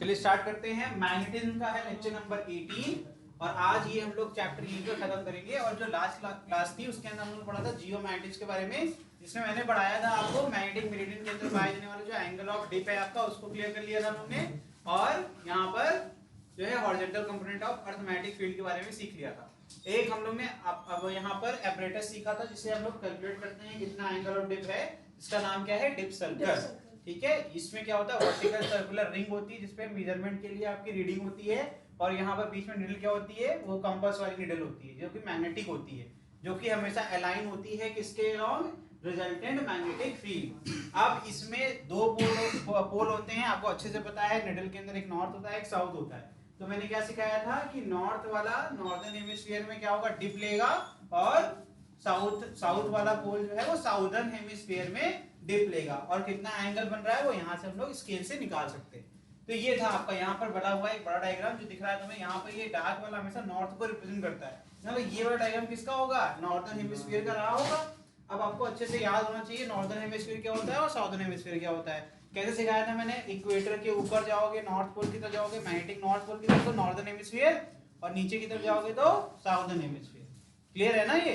चलिए स्टार्ट करते हैं। मैग्नेटिज्म का है लेक्चर नंबर 18 और आज ये हम लोग चैप्टर यहीं पर खत्म करेंगे। और जो लास्ट क्लास थी उसके अंदर हम लोग पढ़ा था जियोमैग्नेटिक्स के बारे में, जिसमें मैंने पढ़ाया था आपको मैग्नेटिक मेरिडियन के अंदर पाए जाने वाले जो एंगल ऑफ डिप है आपका, उसको क्लियर कर लिया था हमने। और यहाँ पर जो है horizontal component of earth magnetic field के बारे में सीख लिया था। एक हम लोग ने अब यहाँ पर एपरेटस सीखा था जिससे हम लोग कैलकुलेट करते हैं कितना एंगल ऑफ डिप है। इसका नाम क्या है? Dip circle. ठीक है, इसमें क्या होता है? वर्टिकल सर्कुलर रिंग होती है जिसपे मेजरमेंट के लिए आपकी रीडिंग होती है। और यहाँ पर बीच में निडल क्या होती है? वो कंपास वाली निडल होती है जो कि मैग्नेटिक होती है, जो कि हमेशा अलाइन होती है किसके अलोंग? Resultant magnetic field. अब इसमें दो पोल होते हैं, आपको अच्छे से पता है। निडल के अंदर एक नॉर्थ होता है, एक साउथ होता है। तो मैंने क्या सिखाया था कि नॉर्थ वाला नॉर्दर्न हेमिस्फीयर में क्या होगा? डिप लेगा, और साउथ वाला पोल जो है वो साउदर्न हेमिस्फीयर में डिप लेगा। और कितना एंगल बन रहा है वो यहाँ से हम लोग स्केल से निकाल सकते हैं। तो ये था आपका यहाँ पर बना हुआ एक बड़ा डायग्राम जो दिख रहा है तुम्हें। यहाँ पर ये डार्क वाला हमेशा नॉर्थ को रिप्रेजेंट करता है। मतलब ये वाला डायग्राम किसका होगा? नॉर्दर्न हेमिस्फीयर का रहा होगा। अब आपको अच्छे से याद होना चाहिए नॉर्दर्न हेमिस्फीयर क्या होता है और साउदर्न हेमिस्फीयर क्या होता है। कैसे सिखाया था मैंने? इक्वेटर के ऊपर जाओगे नॉर्थ पोल की तरफ जाओगे, मैग्नेटिक नॉर्थ पोल की तरफ तो नॉर्दर्न हेमिस्फीयर, और नीचे की तरफ जाओगे तो साउदर्न हेमिस्फीयर। क्लियर है ना ये?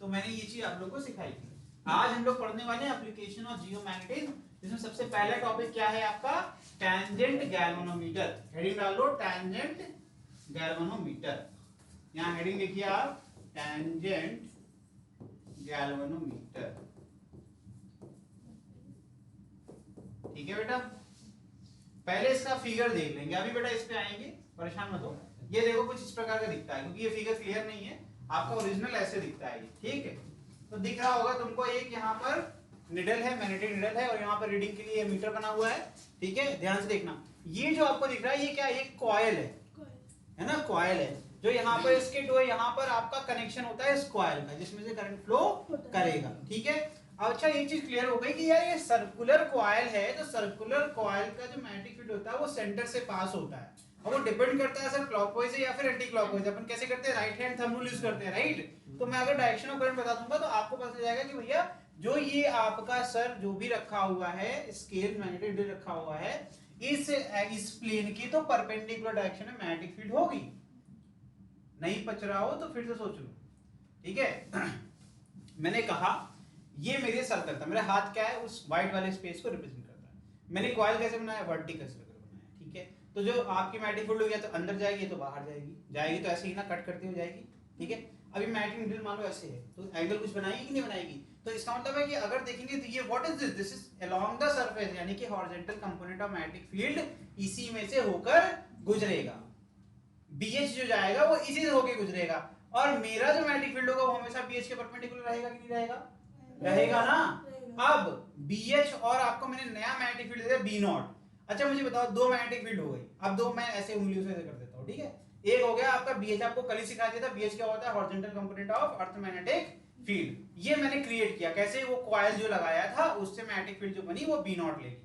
तो मैंने ये चीज आप लोगों को सिखाई थी। आज हम लोग पढ़ने वाले हैं एप्लीकेशन ऑफ जियोमैग्नेटिज्म, जिसमें सबसे पहला टॉपिक क्या है आपका? Tangent galvanometer. हेडिंग डाल लो टैंजेंट गैल्वेनोमीटर। यहाँ हेडिंग लिखिए आप, टैंजेंट गैल्वेनोमीटर। ठीक है बेटा, पहले इसका फिगर देख लेंगे। अभी बेटा इस पे आएंगे, परेशान मत हो। ये देखो कुछ इस प्रकार का दिखता है, क्योंकि ये फिगर क्लियर नहीं है। आपका ओरिजिनल ऐसे दिखता है ये, ठीक है। तो दिख रहा होगा तुमको एक यहाँ पर निडल है, मैग्नेटिक निडल है, और यहाँ पर रीडिंग के लिए मीटर बना हुआ है। ठीक है, ध्यान से देखना। ये जो आपको दिख रहा है ये क्या है? कॉइल है ना, कॉइल है। जो यहाँ पर इसके जो यहाँ पर आपका कनेक्शन होता है इस कॉइल का, जिसमें से करंट फ्लो करेगा। ठीक है, अच्छा एक चीज क्लियर हो गई कि यार ये सर्कुलर कॉइल है, तो सर्कुलर कॉइल का जो मैग्नेटिक फील्ड होता है वो सेंटर से पास होता है। और वो डिपेंड करता है सर क्लॉकवाइज है या फिर एंटी क्लॉकवाइज। अपन कैसे करते हैं? Right hand thumb rule use करते हैं, राइट। तो मैं अगर डायरेक्शन ऑफ करंट बता दूंगा तो आपको पता चल जाएगा कि भैया जो ये आपका सर जो भी रखा हुआ है स्केल मैग्नेटिक फील्ड रखा हुआ है, इस प्लेन की तो परपेंडिकुलर डायरेक्शन में मैग्नेटिक फील्ड होगी। नहीं पच रहा हो तो फिर से सोच लो। ठीक है, मैंने कहा ये मेरे सर्कल था, मेरा हाथ क्या है? उस व्हाइट वाले स्पेस को रिप्रेजेंट करता है। मैंने कॉइल कैसे बनाया? वर्टिकल सर्कल बनाया। ठीक है, तो जो आपकी मैग्नेटिक फील्ड होगी तो अंदर जाएगी तो बाहर जाएगी तो ऐसे ही ना कट करते हुए जाएगी। ठीक है, अभी मैग्नेटिक निडल मान लो ऐसे है, तो एंगल कुछ बनाएगी कि नहीं बनाएगी? तो इसका मतलब है कि अगर देखेंगे तो ये what is this? This is along the surface, यानी कि horizontal component of magnetic field इसी में से होकर गुजरेगा। BH जो जाएगा वो इसी से होकर गुजरेगा। और मेरा जो मैग्नेटिक फील्ड होगा वो हमेशा BH के परपेंडिकुलर रहेगा कि नहीं रहेगा? रहेगा ना। अब BH और आपको मैंने नया मैग्नेटिक फील्ड दे दिया B0। अच्छा मुझे बताओ, दो मैग्नेटिक फील्ड हो गई। अब दो मैं ऐसे उंगलियों से कर देता हूं। ठीक है, एक हो गया आपका BH, आपको कल ही सिखा दिया था BH क्या होता है? Horizontal component of earth magnetic field. ये मैंने क्रिएट किया कैसे? वो कॉइल जो लगाया था उससे मैग्नेटिक फील्ड जो बनी वो B0 लेगी।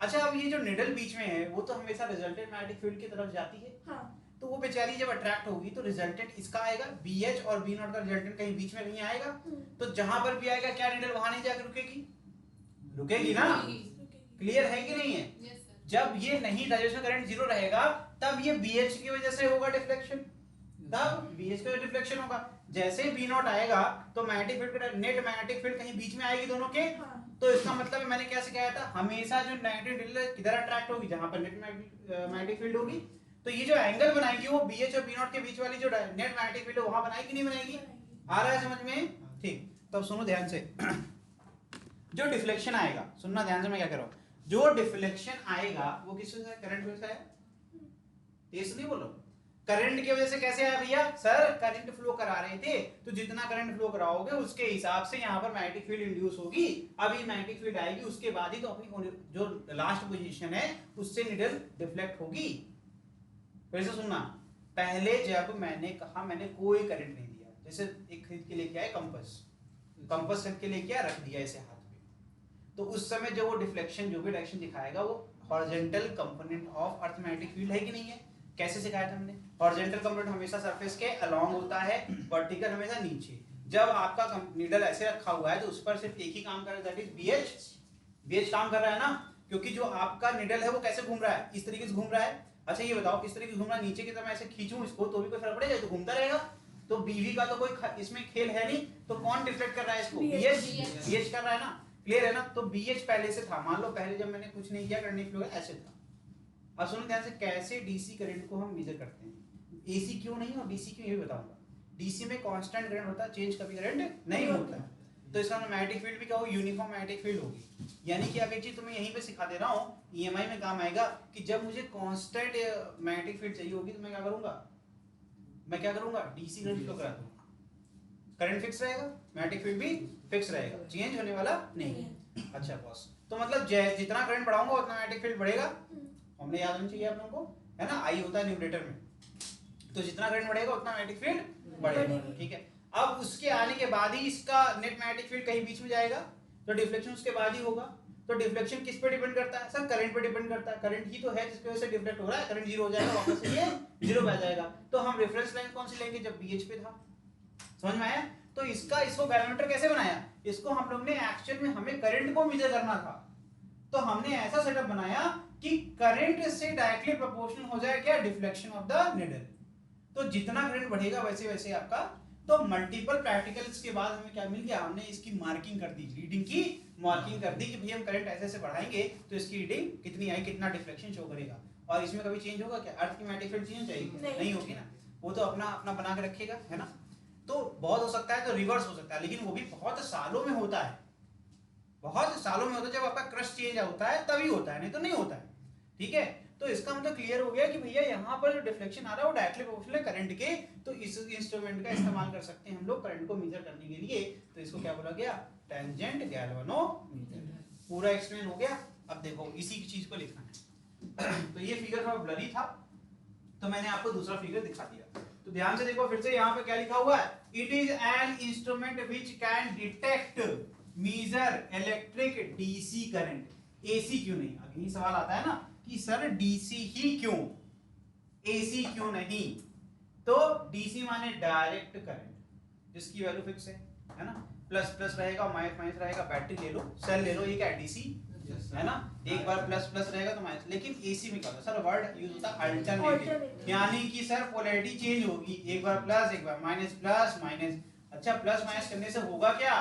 अच्छा, अब ये जो निडल बीच में है वो तो हमेशा रिजल्टेंट मैग्नेटिक फील्ड की तरफ जाती है। हाँ। तो वो बेचारी जब अट्रैक्ट होगी तो रिजल्टेंट इसका आएगा, BH और B0 का रिजल्टेंट कहीं बीच में नहीं आएगा। तो जहां पर भी आएगा क्या निडल वहां नहीं जाकर रुकेगी? रुकेगी ना। क्लियर है कि नहीं है? yes, जब ये नहीं डायरेक्शन करंट जीरो रहेगा तब ये BH की वजह से होगा डिफ्लेक्शन, तब BH का डिफ्लेक्शन होगा। जैसे B0 आएगा तो मैग्नेटिक फील्ड का नेट मैग्नेटिक फील्ड कहीं बीच में आएगी दोनों के। हाँ। तो इसका मतलब है मैंने क्या सिखाया था? हमेशा जो मैग्नेटिक फील्ड किधर अट्रैक्ट होगी? जहां पर नेट मैग्नेटिक फील्ड होगी। तो ये जो एंगल बनाएगी वो BH और B0 के बीच वाली जो नेट मैग्नेटिक फील्ड वहां बनाएगी नहीं बनाएगी? आ रहा है समझ में? ठीक, तब सुनो ध्यान से। जो डिफ्लेक्शन आएगा, सुनना ध्यान से मैं क्या कर रहा हूं। जो डिफ्लेक्शन आएगा वो किस वजह से? करंट वजह से आया। तेज नहीं बोलो। करंट की वजह से कैसे आया भैया? सर करंट फ्लो करा रहे थे, तो जितना करंट फ्लो कराओगे उसके हिसाब से यहाँ पर मैग्नेटिक फील्ड इंड्यूस होगी। अभी मैग्नेटिक फील्ड आएगी उसके बाद ही तो अपनी जो लास्ट पोजीशन है उससे निडल डिफ्लेक्ट होगी। फिर से सुनना, पहले जब मैंने कहा मैंने कोई करंट नहीं दिया, जैसे एक खरीद के लेके आए कंपास खरीद के लेके रख दिया ऐसे हाथ में, तो उस समय जो वो डिफ्लेक्शन जो भी डायरेक्शन दिखाएगा वो horizontal component of earth magnetic field है कि नहीं है? कैसे सिखाया था हमने? हॉरिजॉन्टल कंपोनेंट हमेशा सरफेस के अलोंग होता है, वर्टिकल हमेशा नीचे। जब आपका नीडल ऐसे रखा हुआ है तो उस पर सिर्फ एक ही काम कर रहा है, दैट इज BH काम कर रहा है ना, क्योंकि जो आपका निडल है वो कैसे घूम रहा है, इस तरीके से घूम रहा है। अच्छा ये बताओ किस तरीके से घूम रहा है, नीचे की तरफ ऐसे खींचूं इसको तो भी कोई फर्क पड़ेगा, तो घूमता रहेगा। तो बीवी का तो कोई इसमें खेल है नहीं, तो कौन डिफ्लेक्ट कर रहा है इसको, बीएच कर रहा है ना, क्लियर है ना। तो बीएच पहले से था, मान लो पहले जब मैंने कुछ नहीं किया करंट फ्लो ऐसे था। अब सुनो ध्यान से कैसे डीसी करंट को हम मेजर करते हैं, एसी क्यों नहीं और डीसी क्यों ये भी बताऊंगा। डीसी में कांस्टेंट करंट होता है, चेंज कभी करंट नहीं होता है, तो इसका मैग्नेटिक फील्ड भी क्या हो, यूनिफॉर्म मैग्नेटिक फील्ड होगी। यानी कि अब एक चीज तुम्हें यहीं पे सिखा दे रहा हूं, ईएमआई में काम आएगा कि जब मुझे कांस्टेंट मैग्नेटिक फील्ड चाहिए होगी तो मैं क्या करूंगा, डीसी करंट फ्लो करा दूंगा, करंट फिक्स रहेगा, मैग्नेटिक फील्ड भी फिक्स रहेगा, चेंज होने वाला नहीं। अच्छा बॉस, तो मतलब जितना करंट बढ़ाऊंगा उतना मैग्नेटिक फील्ड बढ़ेगा, हमने याद होना चाहिए आप लोगों को, है ना, आई होता है न्यूमरेटर में, तो जितना करंट बढ़ेगा उतना मैग्नेटिक फील्ड बढ़ेगा, ठीक है। अब उसके आने के बाद ही इसका नेट मैग्नेटिक फील्ड कहीं बीच में जाएगा, तो डिफ्लेक्शन उसके बाद ही होगा। तो डिफ्लेक्शन किस पे डिपेंड करता है सर, करंट पे डिपेंड करता है, करंट ही तो है जिसकी वजह से डिफ्लेक्ट हो रहा है, करंट जीरो हो जाएगा, वापस से ये जीरो पे आ जाएगा। तो हम रेफरेंस लाइन कौन सी लेंगे, जब बीएच पे था, समझ में आया। तो इसको गैल्वेनोमीटर कैसे बनाया, इसको हम लोग ने एक्चुअल में हमें करंट को मेजर करना था, तो हमने ऐसा सेटअप बनाया कि करंट से डायरेक्टली प्रोपोर्शनल हो जाए क्या, डिफ्लेक्शन ऑफ द निडल। तो जितना करंट बढ़ेगा वैसे वैसे आपका, तो मल्टीपल प्रैक्टिकल्स के बाद हमें क्या मिल गया, हमने इसकी मार्किंग कर दी, रीडिंग की मार्किंग कर दी कि भाई हम करंट ऐसे ऐसे बढ़ाएंगे तो इसकी रीडिंग कितनी आई, कितना डिफ्लेक्शन शो करेगा। और इसमें कभी चेंज होगा क्या, अर्थ की मैग्नेटिक फील्ड चेंज जाएगी नहीं होगी ना, वो तो अपना अपना बना के रखेगा, है ना। तो बहुत हो सकता है तो रिवर्स हो सकता है, लेकिन वो भी बहुत सालों में होता है, बहुत सालों में होता है, जब आपका क्रस्ट चेंज होता है तभी होता है, नहीं तो नहीं होता है, ठीक है। तो इसका मतलब क्लियर हो गया कि भैया यहाँ पर जो डिफ्लेक्शन आ रहा है वो डायरेक्टली प्रोपोर्शनल है करंट के, तो इस इंस्ट्रूमेंट का इस्तेमाल कर सकते हैं हम लोग करंट को मेजर करने के लिए। तो इसको क्या बोला गया, टेंजेंट गैल्वेनोमीटर। पूरा एक्सप्लेन हो गया। अब देखो इसी की चीज को लिखना है तो ये फिगर थोड़ा ब्लरी था, तो मैंने आपको दूसरा फिगर दिखा दिया। तो ध्यान से देखो फिर से, यहाँ पे क्या लिखा हुआ है, it is an instrument which can detect measure electric DC current. AC क्यों नहीं, अब यही सवाल आता है ना कि सर डीसी ही क्यों, एसी क्यों नहीं। तो डीसी माने डायरेक्ट करंट जिसकी वैल्यू फिक्स है ना, प्लस प्लस रहेगा, माइनस माइनस रहेगा, बैटरी ले लो, सेल ले लो, ये क्या है डीसी है ना, एक बार प्लस प्लस रहेगा तो माइनस। लेकिन एसी में क्या होता है सर, वर्ड यूज होता है अल्टरनेटिव, यानी कि सर पोलैरिटी चेंज होगी, एक बार प्लस एक बार माइनस, प्लस माइनस। अच्छा प्लस माइनस करने से होगा क्या,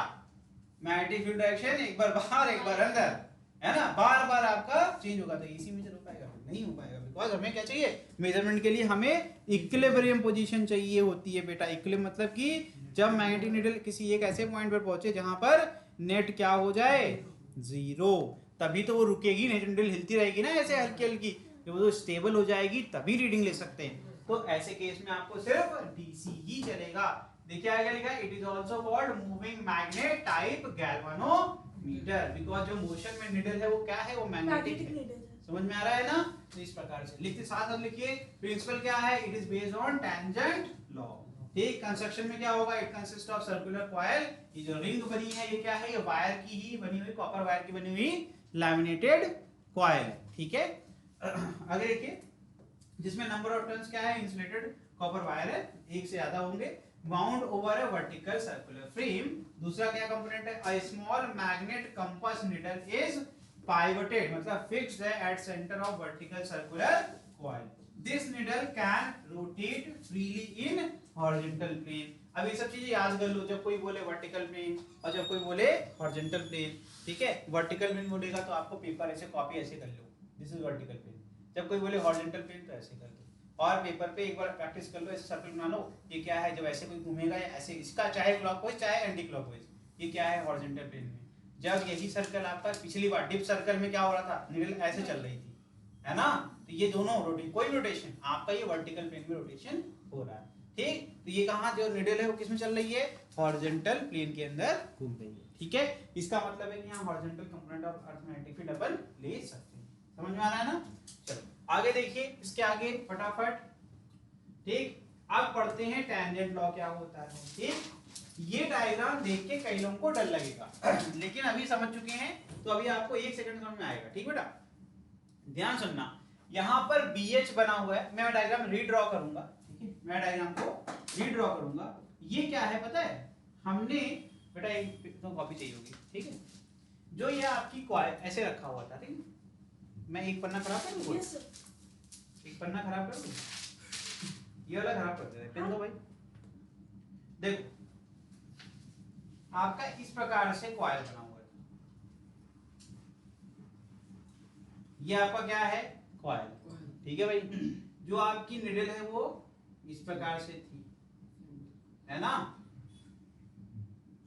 मैग्नेटिक फील्ड डायरेक्शन एक बार बाहर एक बार अंदर, है ना, बार बार आपका चेंज होगा, तो एसी मेजर हो पाएगा, नहीं हो पाएगा। बिकॉज हमें क्या चाहिए, मेजरमेंट के लिए हमें इक्विलिब्रियम पोजीशन चाहिए होती है बेटा। इक्विलिब्रियम मतलब कि जब मैग्नेटिक नीडल किसी एक ऐसे पॉइंट पर पहुंचे जहां पर नेट क्या हो जाए, जीरो, तभी तो वो रुकेगी, नेट नीडल हिलती रहेगी ना ऐसे हल्की हल्की, जब वो स्टेबल हो जाएगी तभी रीडिंग ले सकते हैं। तो ऐसे केस में आपको सिर्फ डीसी ही चलेगा। देखिए आगे लिखा है, it is also called moving magnet type galvanometer, because जो मोशन में निडल है वो क्या है, वो मैग्नेटिक है। समझ में आ रहा है ना। तो इस प्रकार से लिखते साथ साथ लिखिए, प्रिंसिपल क्या है, it is based on tangent law. ठीक, कंस्ट्रक्शन में क्या होगा, it consist of circular coil, ये जो रिंग बनी है ये क्या है, ये वायर की ही बनी हुई, कॉपर वायर की बनी हुई लैमिनेटेड कॉइल, ठीक है। आगे देखिए, जिसमें नंबर ऑफ टर्न्स क्या है, इंसुलेटेड कॉपर वायर है, एक से ज्यादा होंगे, bound over a vertical circular frame. दूसरा क्या कंपोनेंट है, a small magnet compass needle is pivoted मतलब fixed है at center of vertical circular coil. This needle can rotate freely in horizontal plane. अब ये सब चीजें याद कर लो, जब कोई बोले वर्टिकल प्लेन और जब कोई बोले हॉरिजॉन्टल प्लेन, ठीक है। वर्टिकल प्लेन बोलेगा तो आपको पेपर ऐसे कॉपी ऐसे कर लो, दिस इज वर्टिकल प्लेन। जब कोई बोले हॉरिजॉन्टल प्लेन तो ऐसे कर लो, और पेपर पे एक बार प्रैक्टिस कर लो, ऐसे सर्कल बना लो, ये क्या है, जब ऐसे कोई घूमेगा ऐसे, इसका चाहे क्लॉकवाइज चाहे एंटी क्लॉकवाइज, ये क्या है हॉरिजॉन्टल प्लेन में। जब यही सर्कल आपका पिछली बार डिप सर्कल में क्या हो रहा था, नीडल ऐसे चल रही थी, है ना, तो ये दोनों रोटेशन, कोई रोटेशन, आपका ये वर्टिकल प्लेन में रोटेशन हो रहा है, ठीक। तो ये कहां जो नीडल है वो किसमें चल रही है, हॉरिजॉन्टल प्लेन के अंदर घूम रही है, ठीक है। इसका मतलब है कि यहां horizontal component of earth magnetic field अपन ले सकते हैं, समझ में आ रहा है ना। चलो आगे देखिए, इसके आगे फटाफट, ठीक। अब पढ़ते हैं टेंजेंट लॉ क्या होता है, ठीक। ये डायग्राम देख के कई लोगों को डर लगेगा लेकिन अभी समझ चुके हैं तो अभी आपको एक सेकंड समझ में आएगा, ठीक बेटा। ध्यान सुनना, यहाँ पर BH बना हुआ है, मैं डायग्राम रीड्रॉ करूंगा, ठीक है, मैं डायग्राम को रीड्रॉ करूंगा। ये क्या है पता है, हमने बेटा एक तो कॉपी चाहिए होगी, ठीक है, जो ये आपकी कॉइल ऐसे रखा हुआ था, ठीक है, मैं एक पन्ना खराब कर दूं? एक पन्ना खराब कर दूं? ये वाला खराब कर दे, पेन दो भाई। देखो आपका इस प्रकार से कॉइल बना हुआ है, ये आपका क्या है? कॉइल। ठीक है भाई, जो आपकी निडल है वो इस प्रकार से थी, है ना,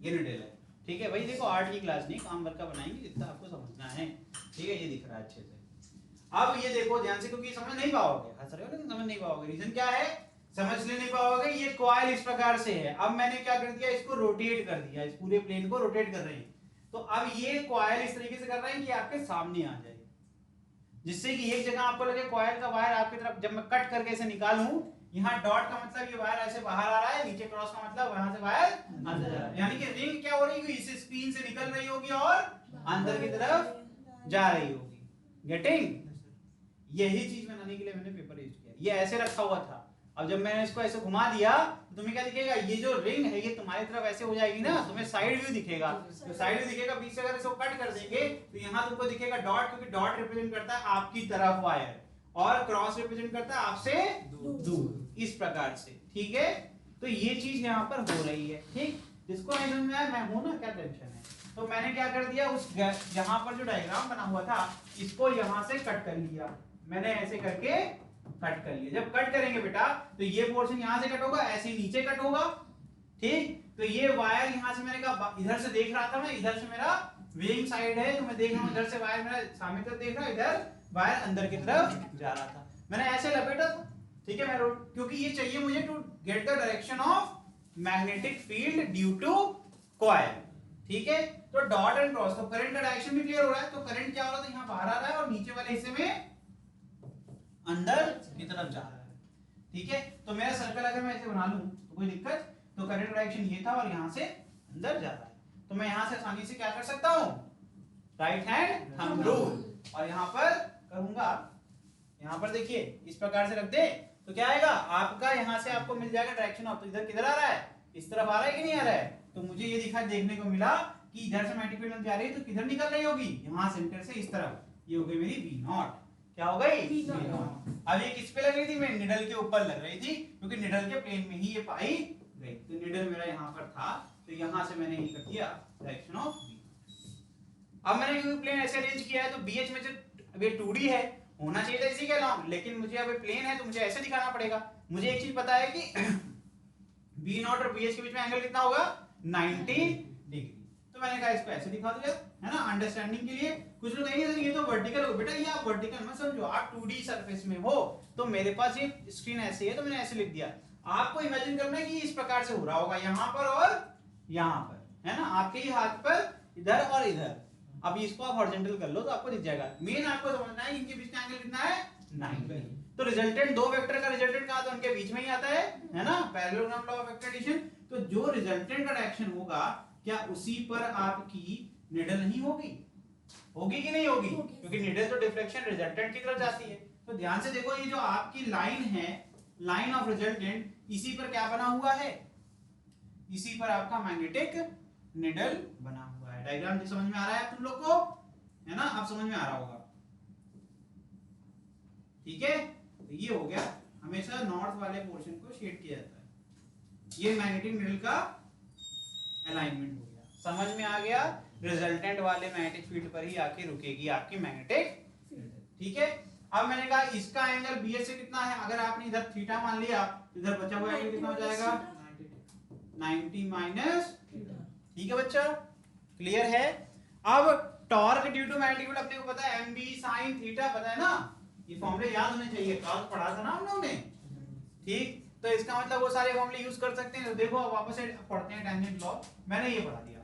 ये निडल है। ठीक है भाई, देखो आर्ट की क्लास नहीं, काम वर्क का बनाएंगे जितना आपको समझना है। ठीक है, ये दिख रहा है अच्छे से। अब ये देखो ध्यान से, क्योंकि समझ नहीं पाओगे, हंस रहे हो लेकिन समझ नहीं पाओगे। रीजन क्या है? समझ ले नहीं पाओगे। ये कॉइल इस प्रकार से है, अब मैंने क्या कर दिया, इसको रोटेट कर दिया, इस पूरे प्लेन को रोटेट कर रहे हैं। तो अब ये कॉइल इस तरीके से कर रहे हैं कि आपके सामने आ जाए, जिससे कि एक जगह आपको लगे कॉइल का वायर आपकी तरफ, जब मैं कट करके इसे निकालूं, यहाँ डॉट का मतलब ये वायर ऐसे बाहर आ रहा है, नीचे क्रॉस का मतलब वहां से वायर अंदर जा रहा है, यानी कि रिंग क्या हो रही है, इस स्क्रीन से निकल रही होगी और अंदर की तरफ जा रही होगी। गेटिंग? यही चीज बनाने के लिए मैंने पेपर यूज किया। ये ऐसे रखा हुआ था, अब जब मैंने इसको ऐसे घुमा दिया तो तुम्हें क्या दिखेगा, ये जो रिंग है ये तुम्हारी तरफ ऐसे हो जाएगी ना, तुम्हें साइड व्यू दिखेगा। तो साइड व्यू दिखेगा, बीच से अगर इसको कट कर देंगे तो यहाँ तुमको दिखेगा डॉट, क्योंकि डॉट रिप्रेजेंट करता है आपकी तरफ वायर, और क्रॉस रिप्रेजेंट करता है आपसे दूर, इस प्रकार से। ठीक है, तो ये चीज यहाँ पर हो रही है। ठीक, जिसको नहीं समझ में आया, मैं हूं ना, क्या टेंशन है। तो मैंने क्या कर दिया, उस यहाँ पर जो डायग्राम बना हुआ था इसको यहाँ से कट कर लिया, मैंने ऐसे करके कट कर लिया। जब कट करेंगे बेटा तो ये पोर्शन यहाँ से कट होगा, ऐसे नीचे कट होगा। ठीक, तो ये वायर यहाँ से, मैंने कहा इधर से देख रहा था मैं, इधर से मेरा विंग साइड है, तो मैं देख रहा हूँ इधर से वायर मेरा सामने तरफ देख रहा, इधर वायर अंदर की तरफ जा रहा था, मैंने ऐसे लपेटा था। ठीक है, मैं क्योंकि ये चाहिए मुझे to get the direction of magnetic field due to coil. ठीक है, तो डॉट एंड क्रॉस, तो करंट का डायरेक्शन भी क्लियर हो रहा है। तो करंट क्या हो रहा था, यहाँ बाहर आ रहा है और नीचे वाले हिस्से में अंदर की तरफ जा रहा है। ठीक है, तो मेरा सर्कल अगर मैं ऐसे बना लूं तो कोई दिक्कत? तो करंट डायरेक्शन ये था और यहाँ से अंदर जा रहा है, तो मैं यहाँ से आसानी से क्या कर सकता हूँ, राइट हैंड थंब रूल, और यहाँ पर करूंगा, यहाँ पर देखिए इस प्रकार से रख दे तो क्या आएगा आपका, यहाँ से आपको मिल जाएगा डायरेक्शन ऑफ, तो इधर किधर आ रहा है, इस तरफ आ रहा है कि नहीं आ रहा है। तो मुझे ये दिखा देखने को मिला कि इधर से मैग्नेटिक फील्ड जा रही है, तो किधर निकल रही होगी, यहाँ सेंटर से इस तरफ, ये हो गई मेरी V नॉट। क्या हो गई? V not. अब ये किस पे लग रही थी, मैं निडल के ऊपर लग रही थी, क्योंकि निडल के प्लेन में ही ये पाई गई। तो निडल मेरा यहाँ पर था, तो यहाँ से मैंने ये कर दिया डायरेक्शन ऑफ V। अब मैंने क्योंकि प्लेन ऐसे अरेंज किया है, तो BH में जो ये 2D है, होना चाहिए था इसी के अलावा, लेकिन मुझे अब प्लेन है तो मुझे ऐसे दिखाना पड़ेगा। मुझे एक चीज पता है कि V नॉट और BH के बीच में एंगल कितना होगा, 90 डिग्री। तो मैंने कहा इसको ऐसे दिखा दिया, है ना, अंडरस्टैंडिंग के लिए। कुछ लोग कहेंगे सर ये तो वर्टिकल हो, बेटा ये आप वर्टिकल मत समझो, आप 2D सरफेस में हो, तो मेरे पास ये स्क्रीन ऐसे है तो मैंने ऐसे लिख दिया। आपको इमेजिन करना है कि इस प्रकार से हो रहा होगा, यहाँ पर और यहाँ पर, है ना, आपके ही हाथ पर इधर और इधर। अब इसको आप हॉरिजॉन्टल कर लो तो आपको दिख जाएगा। मेन आपको समझना है इनके बीच का एंगल कितना है, 90। तो रिजल्टेंट, दो वेक्टर का रिजल्टेंट कहा तो उनके बीच में ही आता है ना, parallelogram law of vector addition. तो जो रिजल्टेंट का डायरेक्शन होगा, क्या उसी पर आपकी निडल नहीं होगी, होगी कि नहीं होगी, क्योंकि निडल तो डिफ्लेक्शन रिजल्टेंट की तरफ जाती है। तो ध्यान से देखो, ये जो आपकी लाइन है, लाइन ऑफ रिजल्टेंट, इसी पर क्या बना हुआ है, इसी पर आपका मैग्नेटिक निडल बना हुआ है। डायग्राम समझ में आ रहा है तुम लोग को, है ना, आप समझ में आ रहा होगा। ठीक है, तो ये हो गया, हमेशा नॉर्थ वाले पोर्शन को शेड किया जाता है। ये मैग्नेटिक निडल का अलाइनमेंट हो गया, समझ में आ गया। रिजल्टेंट वाले मैग्नेटिक फील्ड पर ही आके रुकेगी आपकी मैग्नेटिक फील्ड। ठीक है, अब मैंने कहा इसका एंगल BH से कितना है, अगर आपने इधर थीटा मान लिया, इधर बचा हुआ एंगल कितना हो जाएगा, 90 माइनस थीटा। ठीक है बच्चा, क्लियर है। अब torque due to magnetic field अपने को पता है, mb sin थीटा पता है ना, ये फॉर्मूले याद होने चाहिए, टॉर्क पढ़ा था ना हम लोगों ने। ठीक, तो इसका मतलब वो सारे फॉर्मूले यूज कर सकते हैं। तो देखो अब वापस से पढ़ते हैं टेंजेंट लॉ, मैंने ये पढ़ा दिया।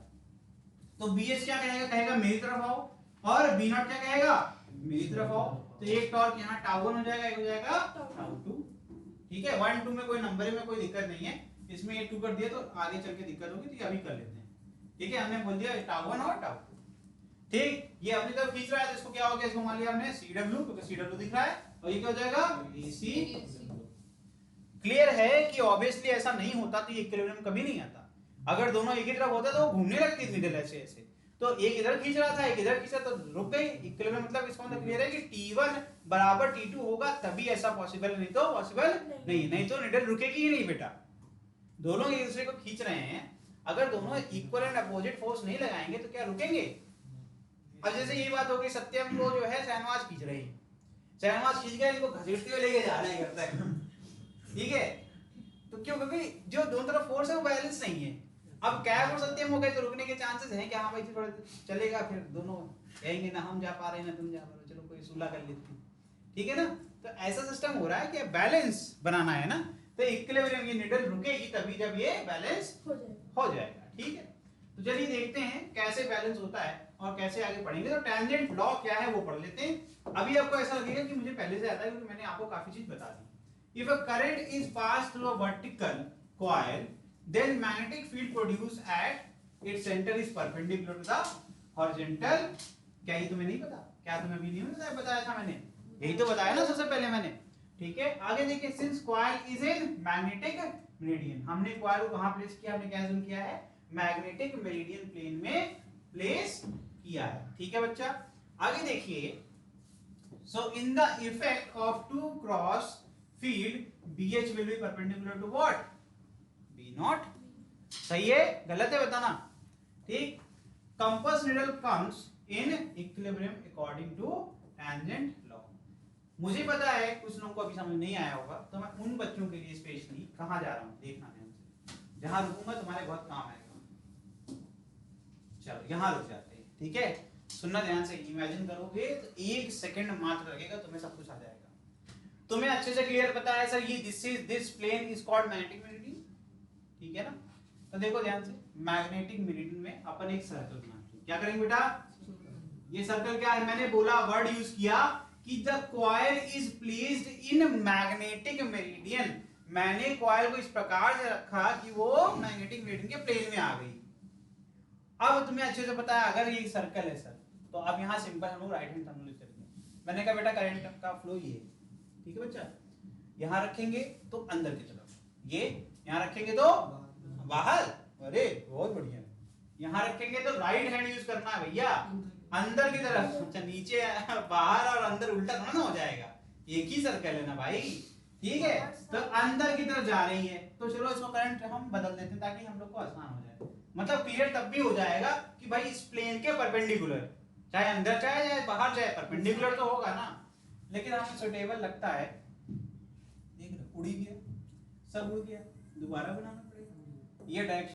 तो BH क्या कहेगा, कहेगा मेरी तरफ आओ, और B नॉट क्या कहेगा, मेरी तरफ आओ। तो एक टॉर्क यहाँ τ1 हो जाएगा, एक हो जाएगा τ2। ठीक है, 1 2 में कोई नंबर में कोई दिक्कत नहीं है, इसमें ये 2 कर दिया तो आगे चल के दिक्कत होगी, तो ये अभी कर लेते हैं। ठीक है, हमने बोल दिया τ1 और τ2। ठीक, ये अपनी तरफ खींच रहा है, तो इसको क्या हो गया, इसको मान लिया हमने CW, क्योंकि CW दिख रहा है, और ये क्या हो जाएगा AC। क्लियर है कि ऑब्वियसली ऐसा नहीं होता तो ये इक्विलिब्रियम कभी नहीं आता। अगर दोनों एक ही तरफ होता तो वो घूमने लगती निडल ऐसे ऐसे। तो एक इधर खींच रहा था, एक इधर खींचा, तो रुक गई। इक्विलिब्रियम मतलब इसका मतलब क्लियर है कि T1 बराबर T2 होगा तभी ऐसा पॉसिबल, नहीं तो पॉसिबल नहीं तो निडल रुकेगी ही नहीं बेटा। दोनों एक दूसरे को खींच रहे हैं, अगर दोनों इक्वल एंड अपोजिट फोर्स नहीं लगाएंगे तो क्या रुकेंगे? अब जैसे ये बात हो गई, सत्यम को जो है शहनवाज खींच रही है, शहनवाज खींच गया, इनको घसीटते हुए लेके जा रहे हैं घर तक, ठीक है? तो क्यों? क्योंकि जो दोनों तरफ फोर्स है वो बैलेंस नहीं है। अब कैब और सत्यम हो गए तो रुकने के चांसेस हैं कि हाँ भाई थोड़ा चलेगा, फिर दोनों कहेंगे ना हम जा पा रहे हैं ना तुम जा पा रहे हो, चलो कोई सुलह कर लेते हैं, ठीक है ना? तो ऐसा सिस्टम हो रहा है कि बैलेंस बनाना है ना, तो इक्विलिब्रियम ये निडल रुकेगी तभी जब ये बैलेंस हो जाएगा, ठीक है? तो चलिए देखते हैं कैसे बैलेंस होता है और कैसे आगे पढ़ेंगे। तो टेंजेंट लॉ क्या है वो पढ़ लेते हैं। अभी आपको ऐसा लगेगा कि मुझे पहले से आता है क्योंकि मैंने आपको काफी चीज बता दी। If a current is passed through a vertical coil, then magnetic field produced at its center is perpendicular to the horizontal। क्या ये तुम्हें नहीं पता? क्या तुम्हें अभी नहीं बताया था मैंने? यही तो बताया ना सबसे पहले मैंने, ठीक है? आगे देखिए, since coil is in magnetic meridian, हमने coil को कहाँ प्लेस किया? हमने क्या assume किया है? मैग्नेटिक मेरिडियन प्लेन में प्लेस किया है, ठीक है बच्चा? आगे देखिए, so in the effect of two cross field, BH will be perpendicular to what? B naught। सही है गलत है बताना, ठीक? Compass needle comes in equilibrium according to tangent law। मुझे पता है कुछ लोगों को अभी समझ नहीं आया होगा, तो मैं उन बच्चों के लिए स्पेशली कहाँ जा रहा हूँ देखना ध्यान से, जहां रुकूंगा तुम्हारे बहुत काम आएगा। चलो यहाँ रुक जाते हैं, ठीक है? सुनना ध्यान से, इमेजिन करोगे तो 1 सेकंड मात्र लगेगा, तुम्हें सब कुछ आ जाएगा। तुम्हें अच्छे से क्लियर पता है सर, ये this plane is called magnetic meridian, ठीक है ना? तो देखो ध्यान से, मैग्नेटिक मेरिडियन में अपन एक सर्कल बनाते हैं। क्या करेंगे बेटा? ये सर्कल क्या है? मैंने बोला, वर्ड यूज किया कि the coil is placed in magnetic meridian. मैंने कॉइल को इस प्रकार से रखा कि वो मैग्नेटिक मेरिडियन के प्लेन में आ गई। अब तुम्हें अच्छे से पता है, अगर ये सर्कल है सर, तो अब यहाँ सिंपल हम लोग राइट हैंड थंब यूज करेंगे। मैंने कहा बेटा करंट का फ्लो ये है, ठीक है बच्चा? यहाँ रखेंगे तो अंदर की तरफ, ये यहाँ रखेंगे तो बाहर, अरे बहुत बढ़िया। यहाँ रखेंगे तो राइट हैंड यूज करना है भैया, अंदर की तरफ। अच्छा, नीचे बाहर और अंदर उल्टा थोड़ा ना हो जाएगा, एक ही सर्कल है ना भाई, ठीक है? तो अंदर की तरफ जा रही है, तो चलो इसको करंट हम बदल देते हैं ताकि हम लोग को आसान हो जाए। मतलब क्लियर तब भी हो जाएगा कि भाई इस प्लेन के परपेंडिकुलर, चाहे अंदर चाहे बाहर चाहे परपेंडिकुलर तो होगा ना। लेकिन हमें सुटेबल लगता है, देख रहे उड़ ही गया, सब उड़ गया, दोबारा बनाना पड़ेगा ये डायरेक्शन।